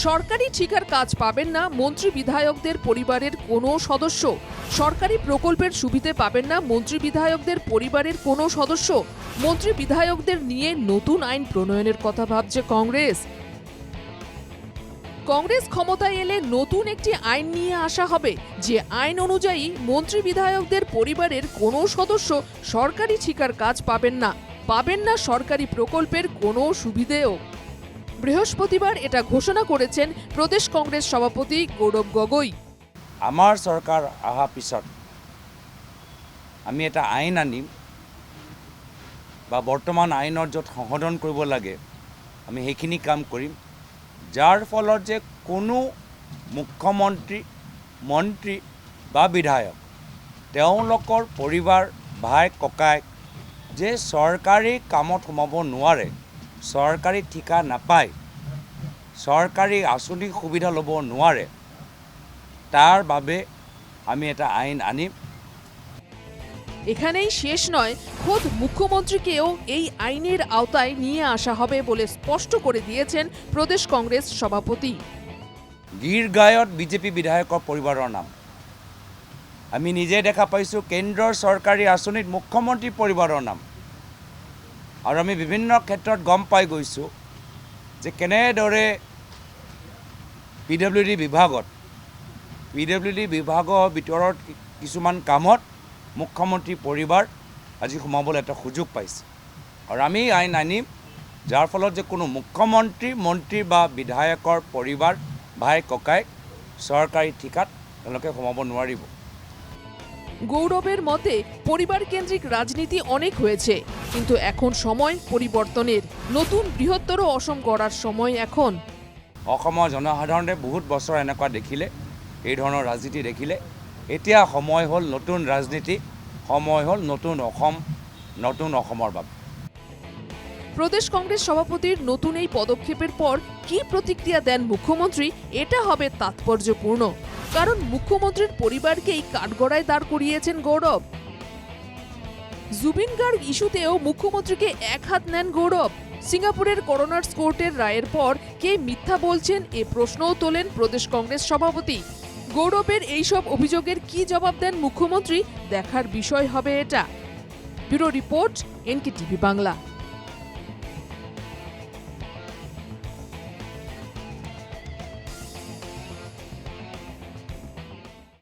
সরকারি ঠিকার কাজ পাবেন না মন্ত্রী বিধায়কদের পরিবারের কোনো সদস্য। সরকারি প্রকল্পের সুবিধে পাবেন না মন্ত্রী বিধায়কদের পরিবারের কোনো সদস্য। মন্ত্রী বিধায়কদের নিয়ে নতুন আইন প্রণয়নের কথা ভাবছে কংগ্রেস। কংগ্রেস ক্ষমতায় এলে নতুন একটি আইন নিয়ে আসা হবে, যে আইন অনুযায়ী মন্ত্রী বিধায়কদের পরিবারের কোনো সদস্য সরকারি ঠিকার কাজ পাবেন না সরকারি প্রকল্পের কোনো সুবিধেও। বৃহস্পতিবার এটা ঘোষণা করেছেন প্রদেশ কংগ্রেস সভাপতি গৌরব গগৈ। আমাৰ চৰকাৰ অহাৰ পিছত আমি এটা আইন আনিম বা বৰ্তমান আইনৰ য'ত সংশোধন কৰিব লাগে আমি সেইখিনি কাম কৰিম, যাৰ ফলত যে কোনো মুখ্যমন্ত্ৰী, মন্ত্ৰী বা বিধায়ক তেওঁলোকৰ পৰিবাৰ, ভাই ককাইক যে চৰকাৰী কামত সোমাব নোৱাৰে, চৰকাৰী ঠিকা নাপায়, চৰকাৰী আঁচনি সুবিধা ল'ব নোৱাৰে, তার বাবে আমি এটা আইন আনিম। এখানেই শেষ নয়, খোদ মুখ্যমন্ত্রীকেও এই আইনের আওতায় নিয়ে আসা হবে বলে স্পষ্ট করে দিয়েছেন প্রদেশ কংগ্রেস সভাপতি। গীরগাঁৱত বিজেপি বিধায়কৰ পৰিবাৰৰ নাম আমি নিজে দেখা পাইছোঁ, কেন্দ্ৰৰ চৰকাৰী আঁচনিত মুখ্যমন্ত্ৰী পৰিবাৰৰ নাম। আৰু আমি বিভিন্ন ক্ষেত্ৰত গম পাই গৈছোঁ যে কেনেদৰে PWD বিভাগৰ ভিতৰত কিছুমান কামত মুখ্যমন্ত্ৰী পৰিবাৰ আজি সোমাবলৈ এটা সুযোগ পাইছে। আৰু আমি আইন আনিম যাৰ ফলত যে কোনো মুখ্যমন্ত্ৰী, মন্ত্ৰী বা বিধায়কৰ পৰিবাৰ, ভাই ককাইক চৰকাৰী ঠিকাত তেওঁলোকে সোমাব নোৱাৰিব। গৌরবের মতে পরিবার কেন্দ্রিক রাজনীতি অনেক হয়েছে, কিন্তু এখন সময় পরিবর্তনের। নতুন বৃহত্তর অসম গড়ার সময় এখন। অসমৰ জনসাধাৰণে বহুত বছৰ এনেকুৱা দেখিলে, এই ধৰণৰ ৰাজনীতি দেখিলে। এতিয়া সময় হ'ল নতুন ৰাজনীতি, সময় হ'ল নতুন অসম, নতুন অসমৰ বাবে। প্রদেশ কংগ্রেস সভাপতির নতুন এই পদক্ষেপের পর কি প্রতিক্রিয়া দেন মুখ্যমন্ত্রী, এটা হবে তাৎপর্যপূর্ণ। কারণ মুখ্যমন্ত্রীর পরিবারকেই কাঠগড়ায় দাঁড় করিয়েছেন গৌরব। জুবিন গার্গ ইস্যুতেও মুখ্যমন্ত্রীকে এক হাত নেন গৌরব। সিঙ্গাপুরের করোনার্স কোর্টের রায়ের পর কে মিথ্যা বলছেন এ প্রশ্নও তোলেন প্রদেশ কংগ্রেস সভাপতি। গৌরবের এইসব অভিযোগের কি জবাব দেন মুখ্যমন্ত্রী, দেখার বিষয় হবে এটা। Bureau report, NKTV Bangla.